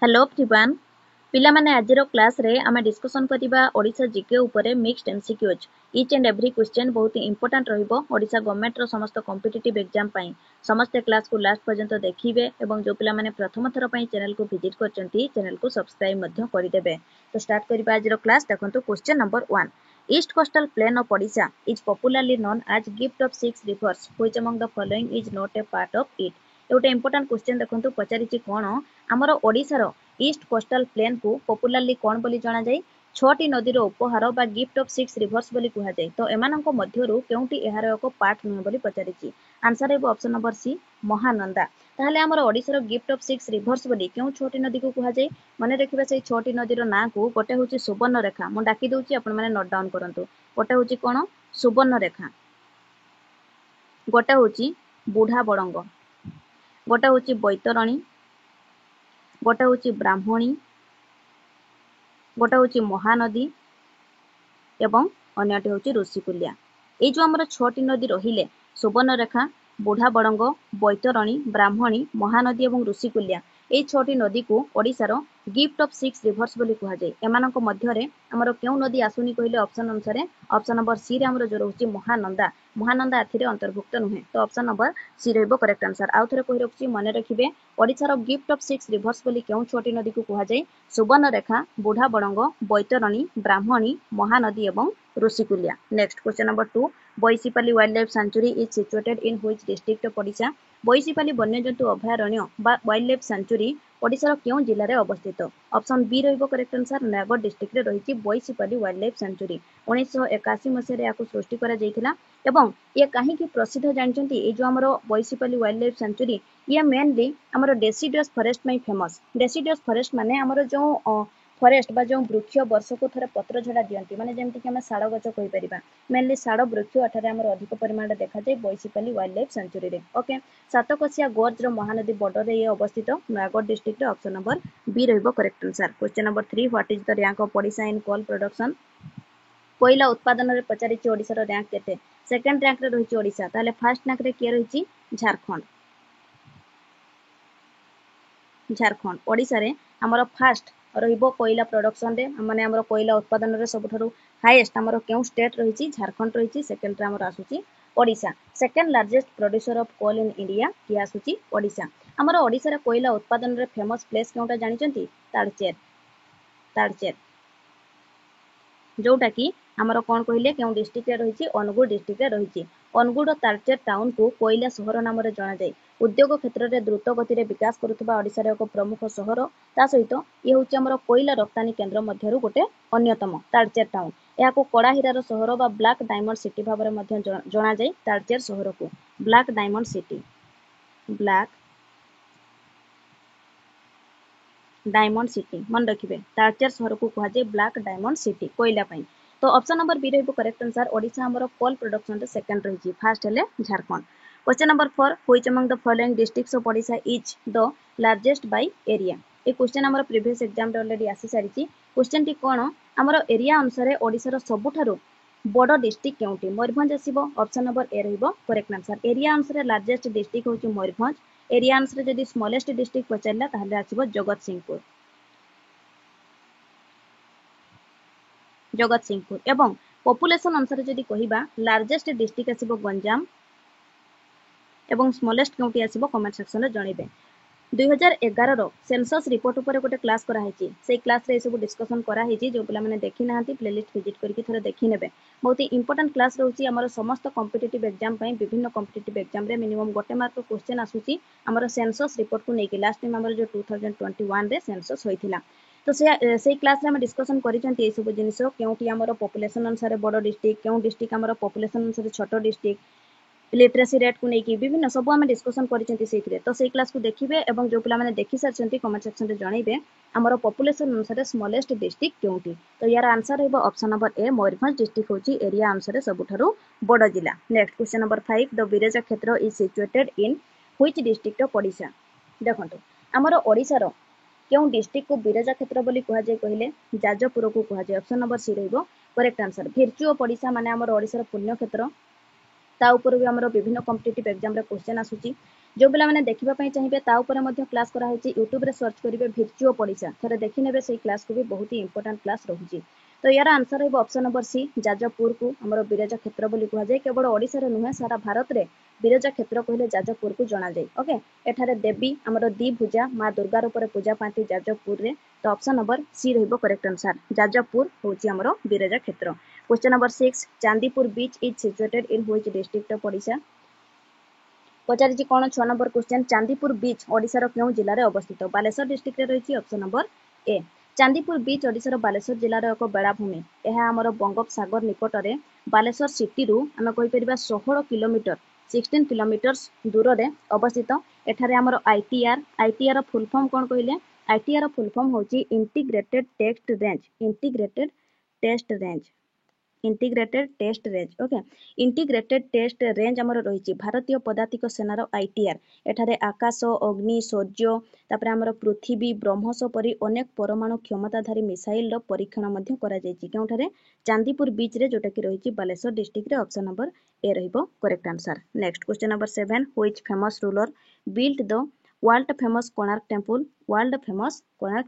Hello everyone पिला माने आजिरो class रे आमे डिस्कशन करिबा ओडिसा जीके ऊपर mixed MCQs each and every question बहुत ही इंपोर्टेंट रहिबो ओडिसा गवर्नमेंट रो समस्त कॉम्पिटिटिव एग्जाम पई समस्त क्लास को लास्ट पर्यंत देखिबे एवं जो पिला माने प्रथम थर पई चैनल को विजिट करचंती चैनल को सब्सक्राइब मध्य करि देबे। तो स्टार्ट करिबा आजिरो क्लास देखंतु question number 1 east coastal plain of Odisha is popularly known as gift of six rivers which among the following is not a part of it. एउटे इंपोर्टेंट क्वेश्चन देखंतु पचारिची कोन हमर ओडिसा रो ईस्ट कोस्टल प्लेन को पॉपुलरली कौन बोली जाना जाए छटी नदीर उपहार बा गिफ्ट ऑफ सिक्स रिवर्स बोली कहा जाए। तो एमानंको मध्यरु केउंटी एहार एक पार्ट नुहे बोली पचारिची आंसर हेबो ऑप्शन नंबर सी महानंदा। ताहले हमर ओडिसा रो गिफ्ट ऑफ सिक्स रिवर्स बोली केउ छटी नदी को कहा जाए मने रखिबा से छटी नदीर ना को गोटे होची सुवर्ण रेखा मु डाकी दउची आपण माने नोट डाउन करंतु गोटे होची कोन सुवर्ण रेखा गोटे होची बुढ़ा बड़ंग गोटे होची बैतरणी गोटे होची ब्राह्मणी गोटे होची महानदी एवं अन्यटी होची ऋषिकुल्या। ए जो हमर छटी नदी रहिले सुवर्णरेखा बुढ़ा बड़ंग बैतरणी ब्राह्मणी महानदी एवं ऋषिकुल्या ए छटी नदी को ओडिसार गिफ्ट ऑफ सिक्स रिवर्स बोली कहा जाए। एमानक मध्यरे हमर केउ नदी आसुनी कहिले ऑप्शन अनुसार ऑप्शन नंबर सी रे हमर जो रहउची महानंदा महानंदा एथिरे अंतर्भुक्त नुहे। तो ऑप्शन नंबर सी रहइबो करेक्ट आंसर। आउ थरे कहि रखुची मने रखिबे ओडिसार गिफ्ट ऑफ सिक्स रिवर्स बोली केउ छटी नदी को कहा जाए सुवर्णरेखा बुढ़ा बड़ंग बैतरणी ब्राह्मणी महानदी एवं Rushikulya. Next question number 2 Boisipali wildlife sanctuary is situated in which district of Odisha. Boisipali वन्यजंतु अभयारण्य बा वाइल्ड लाइफ सेंचुरी ओडिसार केउ जिल्ला रे अवस्थित। ऑप्शन बी रहइबो करेक्ट आंसर नयगढ़ डिस्ट्रिक्ट रे रहिची बोईसीपाली वाइल्ड लाइफ सेंचुरी 1981 मसिया रे याकु सृष्टि करा जायतिला एवं ये काहे की प्रसिद्ध जानचंती ए जो हमरो बोईसीपाली वाइल्ड लाइफ सेंचुरी ये मेनली हमरो डेसिडुअस फॉरेस्ट में फेमस। डेसिडुअस फॉरेस्ट माने हमरो जो फॉरेस्ट बा जो वृक्ष वर्ष को थरे पत्र झड़ा दियंती माने जेमति कि हम साड़ गछ कहि परिबा मेनली साड़ वृक्ष अठारे हमर अधिक परिमाण देखा जाय बोईसीपाली वाइल्ड लाइफ सेंचुरी रे। ओके सातकोशिया गोर्ज रो महानदी बॉर्डर रे ये अवस्थित नयगढ़ डिस्ट्रिक्ट रे ऑप्शन नंबर बी रहइबो correct answer. Question number 3 what is the rank of Odisha in coal production. कोयला उत्पादन रे पचारिची ओडिसा रो रैंक केते सेकंड रैंक रे रहिची ओडिसा ताले फर्स्ट रैंक रे के रहिची झारखंड। झारखंड ओडिसा रे हमर फर्स्ट रहिबो कोयला प्रोडक्शन रे माने हमर कोयला उत्पादन रे सबठारु हाईएस्ट हमर केउ स्टेट रहिची झारखंड रहिची सेकंड रे हमर आसुची Odisha. Second largest producer of coal in India कि आसुची ओडिसा। हमर ओडिसा रे कोयला उत्पादन रे फेमस प्लेस केउटा जानिचंती तालचेर तालचेर जोटा कि हमर कोन कहिले केउ डिस्ट्रिक्ट रे रहिची अनुगुळ डिस्ट्रिक्ट रे रहिची। अनुगुळ तालचेर टाउन को कोयला शहर नाम रे जाना जाय। उद्योग क्षेत्र रे द्रुत गति रे विकास करुथबा ओडिसा रे एक प्रमुख शहर ता सहित ये होची हमर कोयला रप्तानी केंद्र मध्यरु गोटे अन्यतम तालचेर टाउन। या को कड़ा हीरार शहर बा ब्लैक डायमंड सिटी भाबरे मध्य जाना जाय। तालचेर शहर को black diamond city black diamond city मन रखिबे तालचेर शहर को कहा जाय ब्लैक डायमंड सिटी कोयला पई। तो ऑप्शन नंबर बी रहइबो करेक्ट आंसर। ओडिसा हमर कोल प्रोडक्शन रे सेकंड रहिची फर्स्ट हेले Jharkhand. Question number 4 which among the following districts of Odisha is the largest by area. ए क्वेश्चन हमर प्रीवियस एग्जाम रे ऑलरेडी आसी सारिची। क्वेश्चन टी कोन हमर एरिया अनुसार ओडिसा रो सबुठारु बड़ डिस्ट्रिक्ट केउटी मयूरभंज आसीबो ऑप्शन नंबर ए रहइबो करेक्ट आंसर। एरिया अनुसार लार्जेस्ट डिस्ट्रिक्ट होची मयूरभंज। एरिया अनुसार जदी स्मॉलेस्ट डिस्ट्रिक्ट पचारला ताहले आसीबो जगतसिंहपुर जगतसिंहपुर एवं पॉपुलेशन अनुसार जदी कहिबा लार्जेस्ट डिस्ट्रिक्ट आसीबो गंजाम एवं स्मॉलेस्ट काउंटी आसीबो कमेंट सेक्शन रे जणिबे। 2011 रो सेंसस रिपोर्ट ऊपर गोटे क्लास करा हेची से क्लास रे सब डिस्कशन करा हेची जो पिला माने देखि नाहंती प्लेलिस्ट विजिट करके थोड़ा देखि नेबे। बहुत ही इंपोर्टेंट क्लास रहउची हमर समस्त कॉम्पिटिटिव एग्जाम पई विभिन्न कॉम्पिटिटिव एग्जाम रे मिनिमम गोटे मार्क क्वेश्चन आसुची हमर सेंसस रिपोर्ट को नेकी लास्ट टाइम हमर जो 2021 रे सेंसस होइथिला। तो से क्लास रे हम डिस्कशन करिसंती ए सब जिनिस केउटी हमर पॉपुलेशन अनुसार बड़ डिस्ट्रिक्ट केउ डिस्ट्रिक्ट हमर पॉपुलेशन अनुसार छोट डिस्ट्रिक्ट लिटरेसी रेट को लेकिन विभिन्न सब आम डिस्कसन करें। तो से क्लास को देखिए और जो पिला देखी सारी कमेंट सेक्शन में जनइबे आमर पॉपुलेशन अनुसार स्मॉलेस्ट डिस्ट्रिक्ट केउटी। तो यार आंसर रहइबो option number A Mayurbhanj district होची एरिया अनुसार सबुठारु बड़ जिला। Next question number 5 the Biraja Kshetra is situated in which district of Odisha. देखंतु आमर ओडिसा रो केउ डिस्ट्रिक्ट को बिरजा क्षेत्र बोली कहा जाय कहले जाजपुर को कहा जाय। ऑप्शन नंबर सी रहइबो करेक्ट आंसर। भिर्चु ऑफ ओडिशा माने आमर ओडिसा रो पुण्य क्षेत्र ता ऊपर भी हमरो विभिन्न कॉम्पिटिटिव एग्जाम रे क्वेश्चन आसुची जो पिला माने देखिबा पई चाहिबे ता ऊपर मध्य क्लास करा होची यूट्यूब रे सर्च करिवे भिर्चुओ पड़ीसा थरे देखि नेबे सेही क्लास को भी बहुत ही इंपोर्टेंट क्लास रहुची। तो यार आंसर है ऑप्शन नंबर सी जाजपुर को हमर बिरजा क्षेत्र बोली कुहा जाय केवल ओडिसा रे नुहे सारा भारत रे बिरजा क्षेत्र कहले जाजपुर को जणा जाय। ओके एठारे देवी हमर दी भुजा मां दुर्गा ऊपर पूजा पाती जाजपुर रे। तो ऑप्शन नंबर सी रहिबो करेक्ट आंसर जाजपुर होची हमर Biraja Kshetra. Question number 6 Chandipur beach is situated in which district of Odisha. पचारिछि कोन 6 number question Chandipur beach Odisha रो केउ जिल्ला रे अवस्थित बालेश्वर डिस्ट्रिक्ट रे रहिछि option number A. Chandipur beach Odisha रो बालेश्वर जिल्ला रो एक बेलाभूमि एहा हमर बंगोपसागर निकट रे बालेश्वर सिटी रु हम कहि परिबा 16 किलोमीटर 16 किलोमीटर्स दूर रे अवस्थित। एठारे हमर आईटीआर फुल फॉर्म कोन कहिले आईटीआर फुल फॉर्म होछि integrated test range integrated test range. Okay integrated test range हमर रहिछि भारतीय पदातिक सेनार आईटीआर एठारे आकाश अग्नि सौर्य तापर हमर पृथ्वी ब्रह्मस परि अनेक परमाणु क्षमताधारी मिसाइल रो परीक्षण मध्य करा जायछि केउठारे चांदीपुर बीच रे जोटा कि रहिछि बालेश्वर डिस्ट्रिक्ट रे ऑप्शन नंबर ए रहिबो correct answer. Next question number 7 which famous ruler built the world famous Konark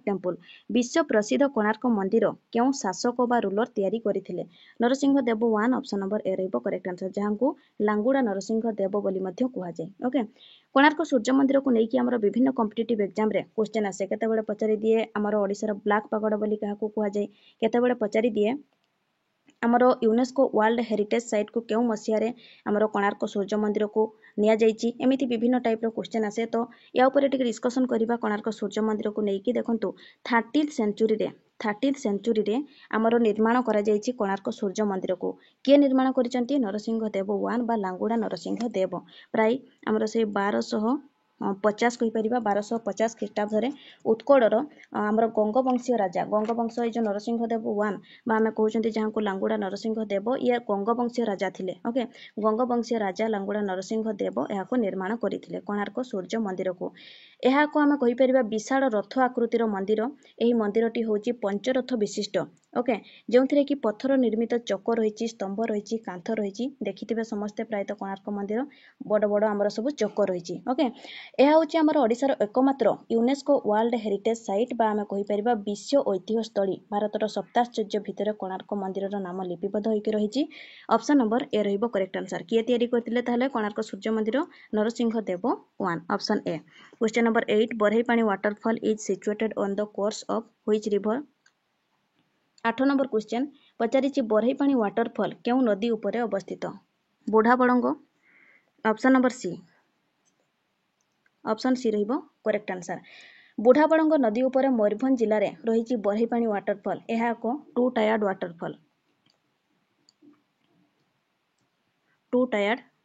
temple विश्व प्रसिद्ध कोणार्क मंदिर केउ शासक बा रूलर तयारी करथिले Narasimha Deva 1 option number A रहिबो करेक्ट आंसर जहां को लांगुड़ा नरसिंह देव बोली मध्य कुहा जाय। ओके कोणार्क सूर्य मंदिर को नेकी हमर विभिन्न कॉम्पिटिटिव एग्जाम रे क्वेश्चन आसे केतेबेले पचारि दिए हमर ओडिसा रो ब्लैक पगड़ बोली काहा को कुहा जाय केतेबेले पचारि दिए हमर यूनेस्को वर्ल्ड हेरिटेज साइट को केउ मसिया रे हमर कोणार्क सूर्य मंदिर को निया जायछि एमिति विभिन्न टाइप रो क्वेश्चन आसे। तो या ऊपर टिके डिस्कशन करिबा कोणार्क सूर्य मंदिर को नेकी देखंतु 13th सेंचुरी रे हमर निर्माण करा जायछि कोणार्क सूर्य मंदिर को के निर्माण करिसंती नरसिंह देव 1 बा लांगुड़ा नरसिंह देव प्राय हमर से 1250 कहि परिबा 1250 ख्रीष्टाब्द रे उत्कलर हमर गंगवंशीय राजा गंगवंश जो नरसिंह देव 1 बा हमें कहउचंती जहां को लांगुड़ा नरसिंह देव ये गंगवंशीय राजा थिले। ओके गंगवंशीय राजा लांगुड़ा नरसिंह देव एहा को निर्माण करिथिले कोणार्क सूर्य मंदिर को एहा को हमें कहि परिबा विशाल रथ आकृतिर मंदिर एही मंदिरटी होची पंचरथ विशिष्ट। ओके जोंथिरे कि पत्थर निर्मित चक रहिछि स्तंभ रहिछि कांथ रहिछि देखिथिबे समस्त प्रायत कोणार्क मंदिर बड़ बड़ हमर सब चक रहिछि। ओके एहा होची हमर ओडिसा रो एकमात्र यूनेस्को वर्ल्ड हेरिटेज साइट बा हमें कहि परिबा विश्व ऐतिह्य स्थली भारतर सप्ताश्चर्य भितर कोणार्क मंदिर रो नाम लिपिबद्ध होइके रहिछि ऑप्शन नंबर ए रहिबो करेक्ट आंसर किए तयारी करथिले ताहले कोणार्क सूर्य मंदिर Narasimha Deva 1 option A. Question number 8 Barehipani waterfall is situated on the course of which river. 8 number question पचारिछि बरहैपाणी वाटरफॉल केउ नदी उपरे अवस्थित Budha Balang option number C option C रहिबो करेक्ट आंसर बुढ़ा बड़ंग नदी उपरे मयूरभंज जिल्ला रे रहिछि बरहैपाणी वाटरफॉल एहा को to tired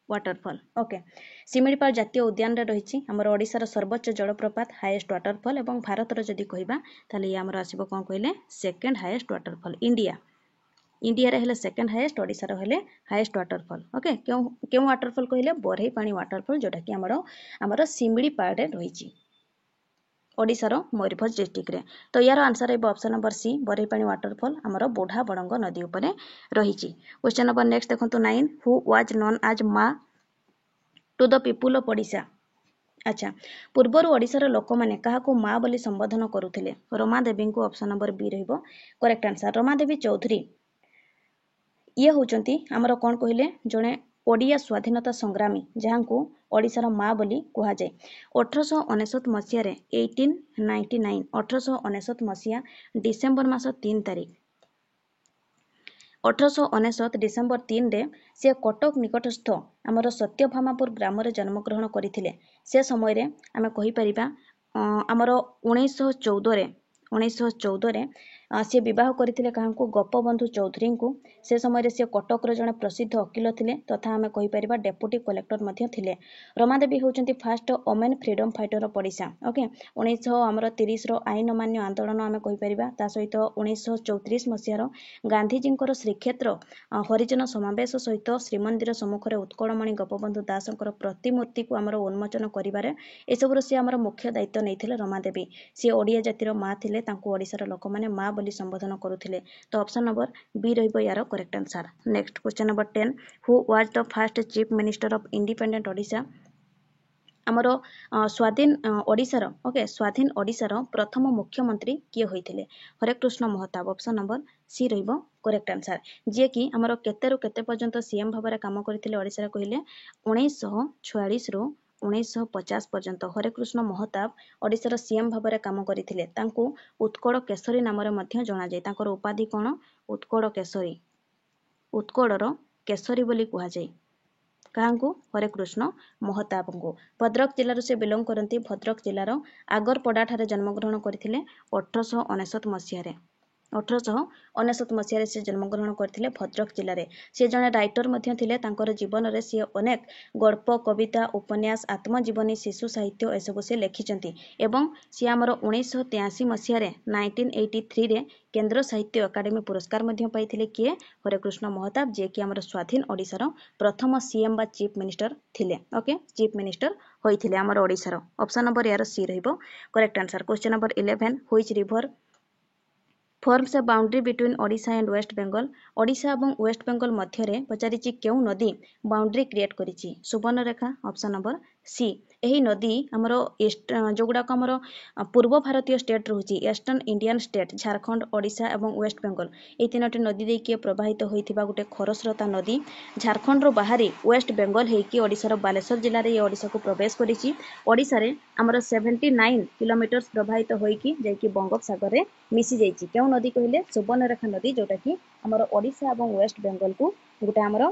waterfall. Okay Similipal जातीय उद्यान रे रहिछि हमर ओडिसा रो सर्वोच्च जलप्रपात हाईएस्ट वाटरफॉल एवं भारत रो जदी कहिबा ताले या हमर आसीबो कोन कहिले सेकंड हाईएस्ट वाटरफॉल इंडिया रे हेले सेकंड हाईएस्ट ओडिसा रो हेले हाईएस्ट वाटरफॉल। ओके केउ वाटरफॉल कहिले बरहैपाणी वाटरफॉल जोटा कि हमर सिमिलीपाल रे रहिछि ओडिसा रो मयूरभंज डिस्ट्रिक्ट रे। तो यार आंसर है ऑप्शन नंबर सी बरहैपाणी वाटरफॉल हमर बुढ़ा बड़ंग नदी उपरे रहिछि। क्वेश्चन नंबर नेक्स्ट देखंतु 9 हु वाज नोन एज मा to the people of Odisha. अच्छा पूर्वर ओडिसा रो लोक माने काहा को मा बोली संबोधन करूथिले रमा देवी को ऑप्शन नंबर बी रहिबो करेक्ट आंसर रमा देवी चौधरी ये होचंती हमर कोन कहिले जणे ओडिया स्वाधीनता संग्रामी जहां को ओडिसा रो मा बोली कुहा जाय। 1899 मसिया रे 1899 मसिया डिसेंबर मास 3 तारिख 1899 डिसेंबर 3 रे से कटक निकटस्थ हमर सत्यभामापुर ग्राम रे जन्म ग्रहण करिथिले से समय रे आमे कहि परिबा हमर 1914 रे से विवाह करथिले काहांकु गोपबंधु चौधरी को से समय रे से कटक रो जने प्रसिद्ध वकील थिले तथा हमें कहि परिबा डेप्यूटी कलेक्टर मध्ये थिले। रमा देवी होचंती फास्ट ओमेन फ्रीडम फाइटर पडिसा। ओके 1930 रो आईन अमान्य आंदोलन हमें कहि परिबा ता सहित 1934 मसिया रो गांधीजींकर श्रीक्षेत्र हरिजन समावेश सहित श्रीमंदिर सम्मुख रे उत्कलमणि गोपबंधु दासंकर प्रतिमूर्ति को हमर उन्मोचन करिबारे ए सब रो से हमर मुख्य दायित्व नैथिले रमा देवी से ओडिया जातिर मा थिले तांको ओडिसा रो लोक माने मा बोली संबोधन करूथिले। तो ऑप्शन नंबर बी रहिबो यार correct answer. Next question number 10 who was the first chief minister of independent Odisha. ଆମର ସ୍ୱାଧୀନ ଓଡ଼ିଶାର ସ୍ୱାଧୀନ ଓଡ଼ିଶାର ପ୍ରଥମ ମୁଖ୍ୟମନ୍ତ୍ରୀ କିଏ ହୋଇଥିଲେ? Harekrushna Mahtab. Option number C ରହିବ କରେକ୍ଟ ଆନ୍ସର। ଯିଏକି ଆମର କେତେରୁ କେତେ ପର୍ଯ୍ୟନ୍ତ ସିଏମ୍ ଭାବରେ କାମ କରିଥିଲେ ଓଡ଼ିଶାରେ କହିଲେ 1946ରୁ 1950 ପର୍ଯ୍ୟନ୍ତ ହରେକୃଷ୍ଣ ମହତାବ ଓଡ଼ିଶାର ସିଏମ୍ ଭାବରେ କାମ କରିଥିଲେ। ତାଙ୍କୁ ଉତ୍କଳ କେଶରୀ ନାମରେ ମଧ୍ୟ ଜଣାଯାଏ। ତାଙ୍କର ଉପାଧି କ'ଣ? ଉତ୍କଳ କେଶରୀ। ଉତ୍କଳର କେଶରୀ ବୋଲି କୁହାଯାଏ। କାହାଙ୍କୁ? ହରେକୃଷ୍ଣ ମହତାବଙ୍କୁ। ଭଦ୍ରକ ଜିଲ୍ଲାରୁ ସେ ବିଲଙ୍ଗ କରନ୍ତି। ଭଦ୍ରକ ଜିଲ୍ଲାର ଆଗରପଡ଼ାଠାରେ ଜନ୍ମଗ୍ରହଣ କରିଥିଲେ 1899 ମସିହାରେ। 1899 ମସିହାରେ ସେ ଜନ୍ମଗ୍ରହଣ କରିଥିଲେ ଭଦ୍ରକ ଜିଲ୍ଲାରେ। ସେ ଜଣେ ରାଇଟର ମଧ୍ୟ ଥିଲେ। ତାଙ୍କର ଜୀବନରେ ସେ ଅନେକ ଗଳ୍ପ, କବିତା, ଉପନ୍ୟାସ, ଆତ୍ମଜୀବନୀ, ଶିଶୁ ସାହିତ୍ୟ ଏସବୁ ସେ ଲେଖିଛନ୍ତି। ଏବଂ ସେ ଆମର 1983 ମସିହାରେ 1983ରେ କେନ୍ଦ୍ର ସାହିତ୍ୟ ଏକାଡେମୀ ପୁରସ୍କାର ମଧ୍ୟ ପାଇଥିଲେ। କିଏ? ହରେକୃଷ୍ଣ ମହତାବ, ଯିଏକି ଆମର ସ୍ୱାଧୀନ ଓଡ଼ିଶାର ପ୍ରଥମ ସିଏମ୍ ବା ଚିଫ୍ ମିନିଷ୍ଟର ଥିଲେ। ଚିଫ୍ ମିନିଷ୍ଟର ହୋଇଥିଲେ ଆମର ଓଡ଼ିଶାର। ଅପସନ୍ ନମ୍ବର ଏହାର ସି ରହିବ correct answer. Question number 11 which river forms a boundary between Odisha and West Bengal? Odisha ଏବଂ ୱେଷ୍ଟ ବେଙ୍ଗଲ ମଧ୍ୟରେ ପଚାରିଛି କେଉଁ ନଦୀ ବାଉଣ୍ଡ୍ରି କ୍ରିଏଟ୍ କରିଛି? ସୁବର୍ଣ୍ଣରେଖା। Option number C. ଏହି ନଦୀ ଆମର ଯେଉଁଗୁଡ଼ାକ ଆମର ପୂର୍ବ ଭାରତୀୟ ଷ୍ଟେଟ୍ ରହୁଛି, eastern Indian state, Jharkhand, Odisha ଏବଂ ୱେଷ୍ଟ ବେଙ୍ଗଲ, ଏହି ତିନୋଟି ନଦୀ ଦେଇକି ପ୍ରବାହିତ ହୋଇଥିବା ଗୋଟେ ଖରସ୍ରୋତା ନଦୀ ଝାଡ଼ଖଣ୍ଡରୁ ବାହାରି ୱେଷ୍ଟ ବେଙ୍ଗଲ ହେଇକି ଓଡ଼ିଶାର ବାଲେଶ୍ୱର ଜିଲ୍ଲାରେ ଏ ଓଡ଼ିଶାକୁ ପ୍ରବେଶ କରିଛି। ଓଡ଼ିଶାରେ ଆମର 79 କିଲୋମିଟର ପ୍ରବାହିତ ହୋଇକି ଯାଇକି ବଙ୍ଗୋପସାଗରରେ ମିଶି ଯାଇଛି। କେଉଁ ନଦୀ କହିଲେ? ସୁବର୍ଣ୍ଣରେଖା ନଦୀ, ଯୋଉଟାକି ଆମର ଓଡ଼ିଶା ଏବଂ ୱେଷ୍ଟ ବେଙ୍ଗଲକୁ ଗୋଟେ ଆମର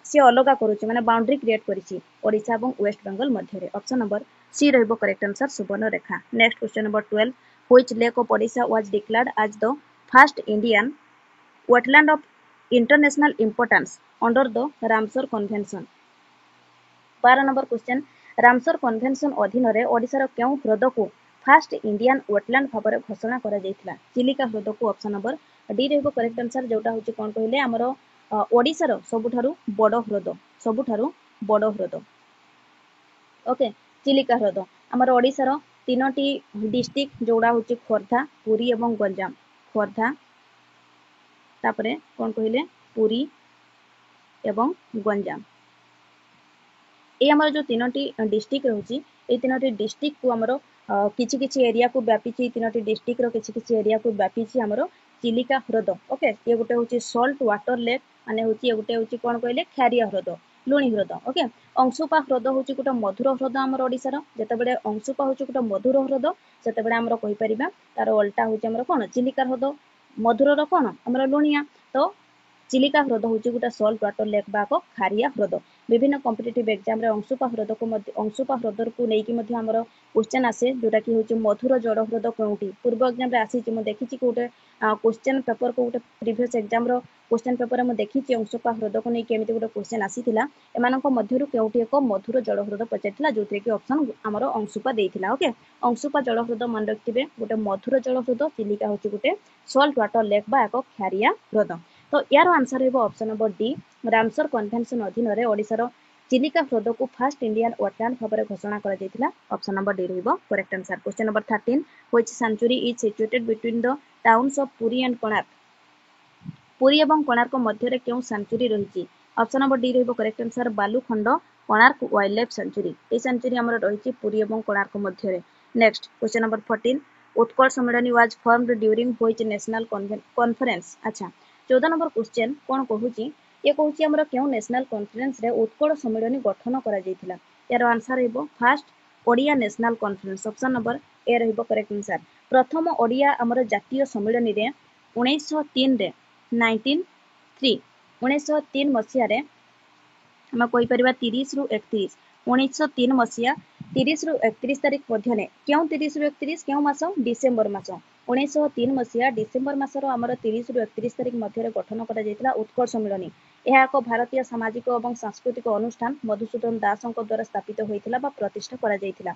ସେ ଅଲଗା କରୁଛି, ମାନେ ବାଉଣ୍ଡ୍ରି କ୍ରିଏଟ୍ କରିଛି ଓଡ଼ିଶା ଏବଂ ୱେଷ୍ଟ ବେଙ୍ଗଲ ମଧ୍ୟରେ। ଅପସନ୍ ନମ୍ବର ସି ରହିବ correct answer, Subarnarekha. Next question number 12 which lake of Odisha was declared as the first Indian wetland of international importance under the Ramsar Convention? 12 number question, Ramsar convention ଅଧୀନରେ ଓଡ଼ିଶାର କେଉଁ ହ୍ରଦକୁ first Indian wetland ଭାବରେ ଘୋଷଣା କରାଯାଇଥିଲା? Chilika ହ୍ରଦକୁ। Option number D ରହିବ correct answer, ଯୋଉଟା ହେଉଛି କ'ଣ କହିଲେ ଆମର ଓଡ଼ିଶାର ସବୁଠାରୁ ବଡ଼ ହ୍ରଦ। ସବୁଠାରୁ ବଡ଼ ହ୍ରଦ ଚିଲିକା ହ୍ରଦ। ଆମର ଓଡ଼ିଶାର 3ଟି ଡିଷ୍ଟ୍ରିକ୍ଟ ଯୋଉଟା ହେଉଛି ଖୋର୍ଦ୍ଧା, ପୁରୀ ଏବଂ ଗଞ୍ଜାମ। ଖୋର୍ଦ୍ଧା, ତାପରେ କ'ଣ କହିଲେ ପୁରୀ ଏବଂ ଗଞ୍ଜାମ। এই ଆମର ଯେଉଁ 3ଟି ଡିଷ୍ଟ୍ରିକ୍ଟ ରହୁଛି, এই 3ଟି ଡିଷ୍ଟ୍ରିକ୍ଟକୁ ଆମର କିଛି କିଛି ଏରିଆକୁ ବ୍ୟାପିଛି। 3ଟି ଡିଷ୍ଟ୍ରିକ୍ଟର କିଛି କିଛି ଏରିଆକୁ ବ୍ୟାପିଛି ଆମର ଚିଲିକା ହ୍ରଦ। ଇଏ ଗୋଟେ ହେଉଛି ସଲ୍ଟ ୱାଟର ଲେକ୍, ମାନେ ହେଉଛି ଏ ଗୋଟେ ହେଉଛି କ'ଣ କହିଲେ ଖାରିଆ ହ୍ରଦ, ଲୁଣି ହ୍ରଦ। ଅଂଶୁପା ହ୍ରଦ ହେଉଛି ଗୋଟେ ମଧୁର ହ୍ରଦ ଆମର ଓଡ଼ିଶାର। ଯେତେବେଳେ ଅଂଶୁପା ହେଉଛି ଗୋଟେ ମଧୁର ହ୍ରଦ, ସେତେବେଳେ ଆମର କହିପାରିବା ତାର ଓଲଟା ହେଉଛି ଆମର କ'ଣ? ଚିଲିକା ହ୍ରଦ। ମଧୁରର କ'ଣ? ଆମର ଲୁଣିଆ। ତ ଚିଲିକା ହ୍ରଦ ହେଉଛି ଗୋଟେ ସଲ୍ଟ ୱାଟର ଲେକ୍ ବା ଏକ ଖାରିଆ ହ୍ରଦ। ବିଭିନ୍ନ କମ୍ପିଟିଟିଭ୍ ଏକ୍ଜାମରେ ଅଂଶୁପା ହ୍ରଦକୁ ନେଇକି ମଧ୍ୟ ଆମର କ୍ୱେଶ୍ଚେନ୍ ଆସେ, ଯୋଉଟାକି ହେଉଛି ମଧୁର ଜଳ ହ୍ରଦ କେଉଁଠି? ପୂର୍ବ ଏକ୍ଜାମରେ ଆସିଛି, ମୁଁ ଦେଖିଛି କି ଗୋଟେ କ୍ୱେଶ୍ଚେନ୍ ପେପରକୁ ଗୋଟେ ପ୍ରିଭିୟସ୍ ଏକ୍ଜାମର କ୍ୱେଶ୍ଚେନ୍ ପେପରରେ ମୁଁ ଦେଖିଛି ଅଂଶୁପା ହ୍ରଦକୁ ନେଇକି ଏମିତି ଗୋଟେ କ୍ୱେଶ୍ଚେନ୍ ଆସିଥିଲା। ଏମାନଙ୍କ ମଧ୍ୟରୁ କେଉଁଠି ଏକ ମଧୁର ଜଳ ହ୍ରଦ ପଚାରିଥିଲା, ଯୋଉଥିରେ କି ଅପସନ୍ ଆମର ଅଂଶୁପା ଦେଇଥିଲା। ଅଂଶୁପା ଜଳ ହ୍ରଦ ମନେ ରଖିଥିବେ, ଗୋଟେ ମଧୁର ଜଳ ହ୍ରଦ। ଚିଲିକା ହେଉଛି ଗୋଟେ ସଲ୍ଟ ୱାଟର ଲେକ୍ ବା ଏକ ଖାରିଆ ହ୍ରଦ। ତ ୟାର ଆନ୍ସର ରହିବ option number D. Ramsar convention ଅଧୀନରେ ଓଡ଼ିଶାର ଚିଲିକା ହ୍ରଦକୁ ଫାର୍ଷ୍ଟ ଇଣ୍ଡିଆନ୍ ୱେଟଲ୍ୟାଣ୍ଡ ଭାବରେ ଘୋଷଣା କରାଯାଇଥିଲା। ଅପସନ୍ ନମ୍ବର ଡି ରହିବ correct answer. Question number 13 which sanctuary is situated between the towns of Puri and Konark? Puri ଏବଂ କୋଣାର୍କ ମଧ୍ୟରେ କେଉଁ ସାଞ୍ଚୁରୀ ରହିଛି? ଅପସନ୍ ନମ୍ବର ଡି ରହିବ correct answer, Balukhand Konark wildlife sanctuary. ଏହି ସାଞ୍ଚୁରୀ ଆମର ରହିଛି ପୁରୀ ଏବଂ କୋଣାର୍କ ମଧ୍ୟରେ। ନେକ୍ସଟ କ୍ୱେଶ୍ଚନ ନମ୍ବର 14 ଉତ୍କଳ ସମ୍ମିଳନୀ was ଫର୍ମଡ during which national conference? 14 number question କ'ଣ କହୁଛି? ଇଏ କହୁଛି ଆମର କେଉଁ ନ୍ୟାସନାଲ କନଫରେନ୍ସରେ ଉତ୍କଳ ସମ୍ମିଳନୀ ଗଠନ କରାଯାଇଥିଲା? ଏହାର ଆନ୍ସର ରହିବ first Odia national conference. Option number A ରହିବ କରେକ୍ଟ ଆନ୍ସର। ପ୍ରଥମ ଓଡ଼ିଆ ଆମର ଜାତୀୟ ସମ୍ମିଳନୀରେ 1903 ମସିହାରେ ଆମେ କହିପାରିବା 30ରୁ 31, 1903 ମସିହା 30ରୁ 31 ତାରିଖ ମଧ୍ୟରେ, କେଉଁ 30ରୁ 31 କେଉଁ ମାସ? ଡିସେମ୍ବର ମାସ। 1903 ମସିହା ଡିସେମ୍ବର ମାସର ଆମର 30ରୁ 31 ତାରିଖ ମଧ୍ୟରେ ଗଠନ କରାଯାଇଥିଲା ଉତ୍କଳ ସମ୍ମିଳନୀ। ଏହା ଏକ ଭାରତୀୟ ସାମାଜିକ ଏବଂ ସାଂସ୍କୃତିକ ଅନୁଷ୍ଠାନ ମଧୁସୂଦନ ଦାସଙ୍କ ଦ୍ୱାରା ସ୍ଥାପିତ ହୋଇଥିଲା ବା ପ୍ରତିଷ୍ଠା କରାଯାଇଥିଲା।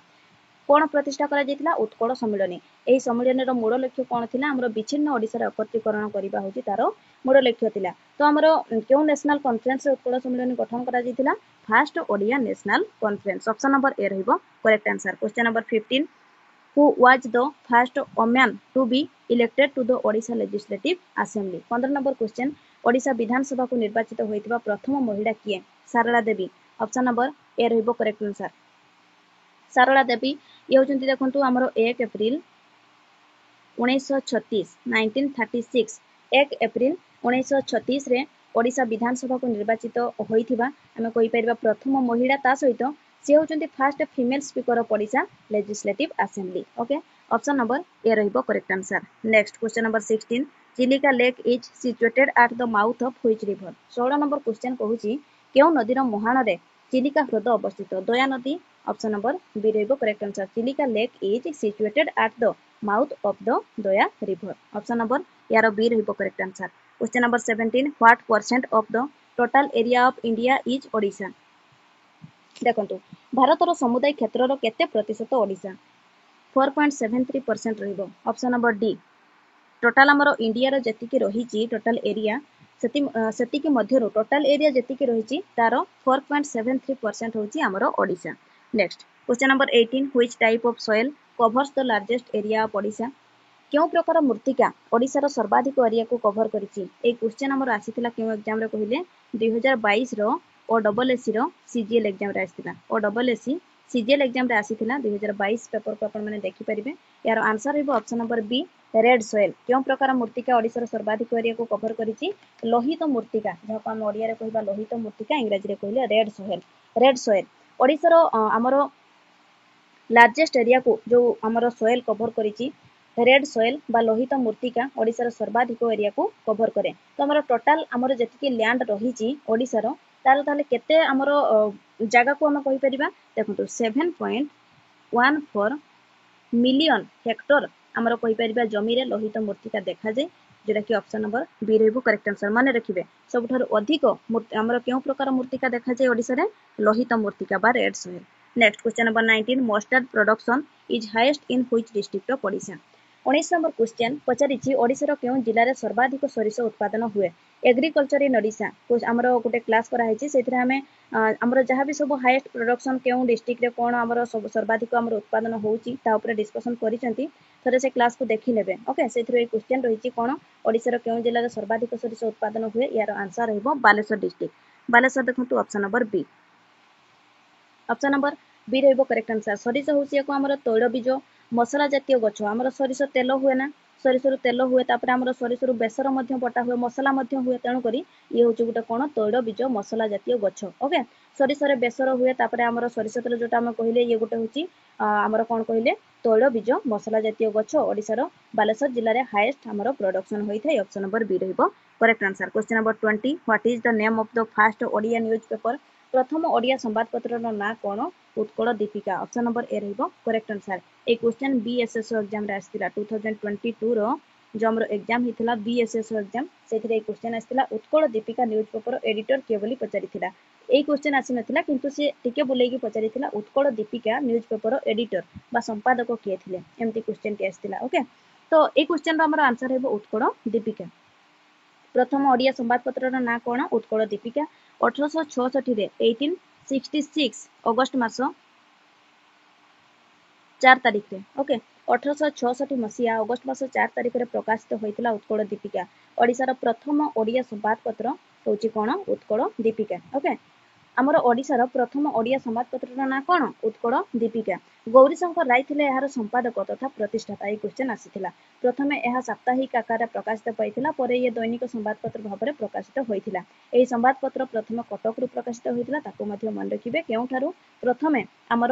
କ'ଣ ପ୍ରତିଷ୍ଠା କରାଯାଇଥିଲା? ଉତ୍କଳ ସମ୍ମିଳନୀ। ଏହି ସମ୍ମିଳନୀର ମୂଳ ଲକ୍ଷ୍ୟ କ'ଣ ଥିଲା? ଆମର ବିଚ୍ଛିନ୍ନ ଓଡ଼ିଶାର ଏକତ୍ରୀକରଣ କରିବା ହେଉଛି ତାର ମୂଳ ଲକ୍ଷ୍ୟ ଥିଲା। ତ ଆମର କେଉଁ ନ୍ୟାସନାଲ କନଫରେନ୍ସରେ ଉତ୍କଳ ସମ୍ମିଳନୀ ଗଠନ କରାଯାଇଥିଲା? First Odia national conference. Option number A ରହିବ correct answer. Question number 15 who was the first woman to be elected to the Odisha legislative assembly? 15 number question Odisha ବିଧାନସଭାକୁ ନିର୍ବାଚିତ ହୋଇଥିବା ପ୍ରଥମ ମହିଳା କିଏ? Sarala Devi. Option number A ରହିବ କରେକ୍ଟ ଆନ୍ସର। सारला देवी ये होचंती देखंतु हमर 1 एप्रिल 1936 1936 1 एप्रिल 1936 रे ओडिशा विधानसभा को निर्वाचित होइथिबा हमें कहि परिबा प्रथम महिला ता सहित से होचंती first female speaker of Odisha legislative assembly okay option number A रहिबो correct answer next question number 16 Chilika lake is situated at the mouth of which river 16 number question कहूची केउ नदीर मुहाण रे चिलिका ह्रद अवस्थित दया नदी ऑप्शन नंबर बी रहिबो correct answer Chilika lake is situated at the mouth of the Daya river option number यार बी रहिबो correct answer question number 17 what percent of the total area of India is Odisha देखंतु भारतर समुदाय क्षेत्रर केते प्रतिशत ओडिशा 4.73% रहिबो ऑप्शन नंबर डी टोटल हमर India रो जति रही टोटल एरिया सेति के मध्यरो टोटल एरिया जति रही तार 4.73% होची हमर Odisha next question number 18 which type of soil covers the largest area of Odisha क्यों प्रकार मृत्तिका ओडिशार सर्वाधिक एरिया को कवर करिछि ए क्वेश्चन हमर आसीथिला क्यों एग्जाम रे कहिले 2022 रो ओ डबल एससी रो सीजीएल एग्जाम रे आसीथिला O double SC CGL exam रे आसीथिला 2022 पेपर को अपन माने देखि परिबे यार आंसर हेबो option number B red soil क्यों प्रकार मृत्तिका ओडिशार सर्वाधिक एरिया को कवर करिछि लोहित मृत्तिका जहां हम ओडिया रे कहबा लोहित मृत्तिका इंग्रजी रे कहले रेड सॉइल ओडिशार हमर लार्जेस्ट एरिया को जो हमर सॉइल कवर करिछि रेड सॉइल बा लोहित मृत्तिका ओडिशार सर्वाधिक एरिया को कवर करे तो हमर टोटल हमर जति लैंड रही ओडिशार तार ताले केते हमर जगह को हम कहि परिबा देखंतु 7.14 मिलियन हेक्टर हमर कहि परिबा जमी रे लोहित मृत्तिका देखा जाय जेटा कि ऑप्शन नंबर बी रहबो करेक्ट आंसर माने रखिबे सबठार अधिक हमर केउ प्रकार मृत्तिका देखा जाय ओडिसा रे लोहित मृत्तिका बा red soil next question number 19 mustard production is highest in which district of Odisha 19 number question पचारिछि ओडिसा रो केउ जिल्ला रे सर्वाधिक सरिष उत्पादन हुए एग्रीकल्चर इन ओडिशा हमरो गोटे क्लास करा हैछि सेथिरा हमें हमरो जहां भी सब हाईएस्ट प्रोडक्शन केउ डिस्ट्रिक्ट रे कोन हमरो सब सर्वाधिक हमरो उत्पादन होउछि ता ऊपर डिस्कशन करिसंती थरे से क्लास को देखि लेबे ओके सेथिरो ए क्वेश्चन रहिछि कोन ओडिसा रो केउ जिल्ला रे सर्वाधिक सरिष उत्पादन हुए यार आंसर रहबो बालेश्वर डिस्ट्रिक्ट बालेश्वर देखंतु option number B option number B रहबो करेक्ट आंसर सरिष होउछि एको हमरो तैल बीज मसला जातीय गछ हमरो सरिष तेल हुए ना सरिषरु तेल हुए तापर हमरो सरिषरु बेसर मध्य बटा हुए मसला मध्य हुए तेणु करी ये होची गुटे कोन तैल बीज मसला जातीय गछ ओके सरिषरे बेसर हुए तापर हमरो सरिष तेल जोटा हम कहिले ये गुटे होची हमरो कोन कहिले तैल बीज मसला जातीय गछ ओडिसा रो बालेश्वर जिल्ला रे हाईएस्ट हमरो प्रोडक्शन होइथाय ऑप्शन नंबर बी रहबो correct answer question number 20 what is the name of the first Odia newspaper प्रथम ओडिया संवादपत्र ना कोन Utkal Dipika option number A रहबो करेक्ट आंसर ए क्वेश्चन बीएसएसओ एग्जाम रे आस्तिला 2022 रो जो हमर एग्जाम हितला बीएसएसओ एग्जाम सेथिरे ए क्वेश्चन आस्तिला उत्कल दीपिका न्यूज़पेपर एडिटर के बोली पचारिथिला ए क्वेश्चन आसी नथिला किंतु से टिके बुलेई की पचारिथिला उत्कल दीपिका न्यूज़पेपर एडिटर बा संपादक के थिले एमती क्वेश्चन के आस्तिला ओके तो ए क्वेश्चन रो हमर आंसर हेबो उत्कल दीपिका प्रथम ओडिया संवादपत्र ना कोन उत्कल दीपिका 1866 रे 1866 अगस्त मास 4 तारिख रे ओके 1866 मसिया अगस्त मास 4 तारिख रे प्रकाशित होइतिला उत्कल दीपिका ओडिसा रो प्रथम ओडिया संवादपत्र होची कोन उत्कल दीपिका ओके हमर ओडिसा रो प्रथम ओडिया संवादपत्र ना कोन उत्कल दीपिका गौरीशंकर राय थिले एहार संपादक तथा प्रतिष्ठाता ए क्वेश्चन आसीथिला प्रथमे एहा साप्ताहिक आकार प्रकाशित पाइथिला परे ये दैनिक संवादपत्र भाबरे प्रकाशित होइथिला एही संवादपत्र प्रथम कटक रु प्रकाशित होइथिला ताको मध्ये मन रखिबे केउठारु प्रथमे हमर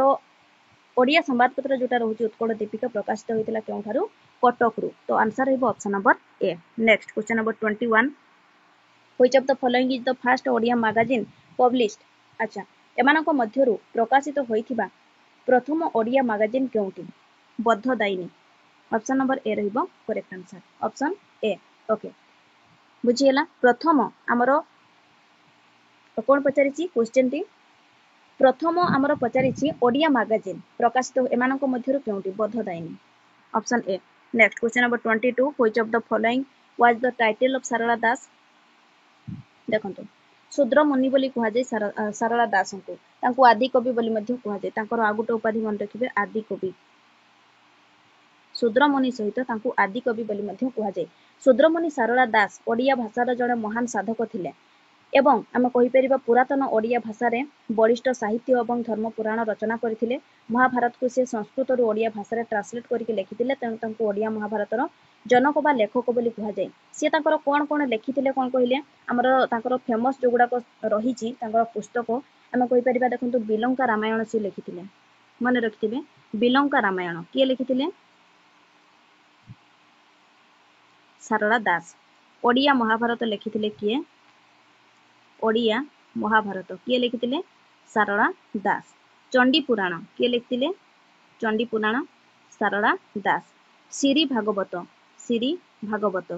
ओडिया संवादपत्र जोटा रहउची उत्कल दीपिका प्रकाशित होइथिला केउठारु कटक रु तो आंसर हेबो option number A next question number 21 which of the following is the first Odia magazine published अच्छा एमानक मध्यरु प्रकाशित होइथिबा प्रथम ओडिया मैगजीन केउटी Bodha Dayini option number A रहइबो correct answer option A okay बुझियला प्रथम हमरो कोन पचारिछि क्वेश्चन टी प्रथम हमरो पचारिछि ओडिया मैगजीन प्रकाशित एमानक मध्यरु केउटी Bodha Dayini option A next question number 22 which of the following was the title of Sarala Das देखंतु शूद्र मुनि बोली कुहा जाय सारला दास को तांको आदि कवि बोली मध्य कुहा जाय तांकर आगुटे उपाधि मन रखिबे आदि कवि शूद्र मुनि सहित तांको आदि कवि बोली मध्य कुहा जाय शूद्र मुनि सारला दास ओडिया भाषार जड़े महान साधक थिले एवं आम कहीपर पुरातन ओडिया भाषा रे बलिष्ठ साहित्य और धर्म पुराण रचना करथिले। महाभारत को से संस्कृत और ओडिया भाषा रे ट्रांसलेट करके लिखिथिले, तेणु तांको ओडिया महाभारतर जनक बा लेखक बोली कुहा जाय। से तांकर कोन कोन लिखिथिले कोन कहिले हमर तांकर फेमस जो गुडा रहिछि तांकर पुस्तक आम कहि परिबा देखंतु बिलंका रामायण से लिखिथिले, मन रखिथिबे बिलंका रामायण किए लिखिथिले सारला दास। ओडिया महाभारत लिखिथिले किए ओडिया महाभारत किए लिखिथिले सारला दास। चंडी पुराण किए लिखिथिले चंडी पुराण सारला दास। श्री भागवत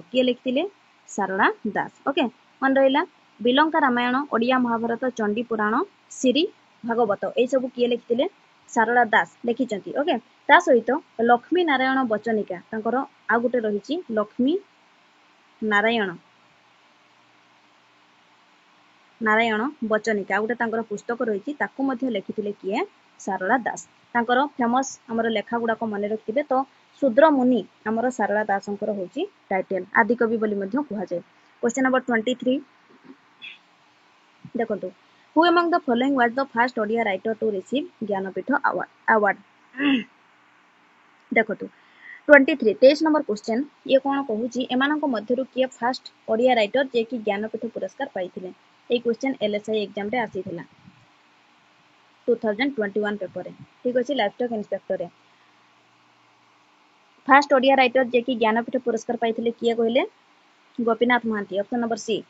किए लिखिथिले सारला दास। ओके मन रहिला बिलंका रामायण ओडिया महाभारत चंडी पुराण श्री भागवत ए सब किए लिखिथिले सारला दास लिखिचंती। ओके ता सहित लक्ष्मी नारायण बचनिका तांकर आ गुटे रहिछि लक्ष्मी नारायण बचनिका गोटे तांकर पुस्तक रही ताकू मध्य लिखिथिले किए सारला दास। तांकर फेमस हमर लेखा गुडाक मन रखिथिबे तो शूद्र मुनि हमर सारला दासंकर होची टाइटल आदि कवि बोली मध्य कुहा जाय। क्वेश्चन नंबर 23 देखंतु who among the following was the first Odia writer to receive Jnanpith award देखंतु 23 नंबर क्वेश्चन ये कोन कहूची एमानक मध्यरु किए फर्स्ट ओडिया राइटर जे कि ज्ञानपीठ पुरस्कार पाइथिले। ए क्वेश्चन एलएसआई एग्जाम रे आसीथिला 2021 पेपर रे, ठीक अछि लाइफस्टॉक इंस्पेक्टर रे। फर्स्ट ओडिया राइटर जे कि ज्ञानपीठ पुरस्कार पाइथिले किए कहले Gopinath Mohanty. Option number C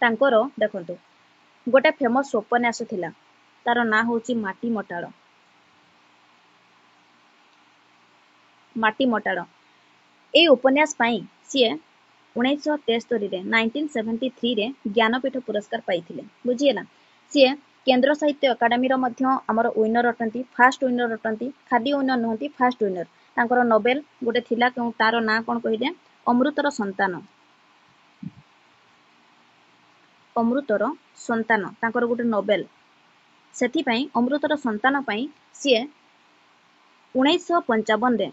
तांकर देखंतु गोटे फेमस उपन्यास थिला तार ना होची माटी मटाड़। ए उपन्यास पाई सीए 1973 रे 1973 रे ज्ञानपीठ पुरस्कार पाइथिले बुझिएला। सीए केंद्र साहित्य अकादमी रो मध्य हमर विनर अटंती, फर्स्ट विनर अटंती, खाली विनर नहंती फर्स्ट विनर। तांकर नोबेल गोटे थिला कि तार ना कोन कहिले अमृतर संतान तांकर गोटे नोबेल सेथि पई अमृतर संतान पई सीए 1955 रे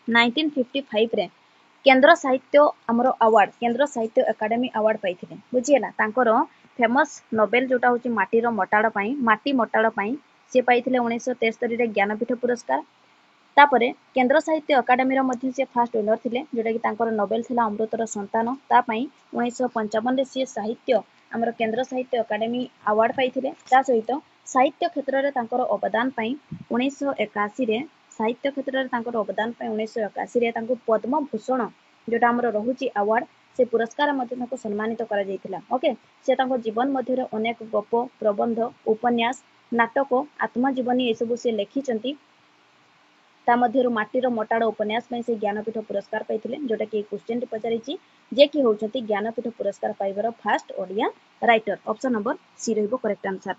1955 रे केंद्र साहित्य हमर अवार्ड केंद्र साहित्य अकादमी अवार्ड पाइथिले बुझिएला। तांकर फेमस नोबेल जोटा होची माटी मटाड़ पई से पाइथिले 1973 रे ज्ञानपीठ पुरस्कार। तापरे केंद्र साहित्य अकादमी रो मध्य से फर्स्ट विनर थिले जोटा कि तांकर नोबेल थिला अमृतर संतान। ता पई 1955 रे से साहित्य हमर केंद्र साहित्य अकादमी अवार्ड पाइथिले। ता सहित साहित्य क्षेत्र रे तांकर अवदान पई 1981 रे साहित्य क्षेत्र रे तांकर अवदान पई 1981 रे तांको पद्म भूषण जोटा हमर रहुची अवार्ड से पुरस्कार मध्य तांको सम्मानित करा जायतिला। ओके से तांको जीवन मध्य रे अनेक गप प्रबंध उपन्यास नाटक आत्मजीवनी ए सब से लिखिचंती। ता मध्यरु माटीर मटाड़ उपन्यास में से ज्ञानपीठ पुरस्कार पाइथिले जोटा कि क्वेश्चन टी पचारिछि जे कि होउछंती ज्ञानपीठ पुरस्कार पाइबार first Odia writer. Option number C रहइबो करेक्ट आंसर।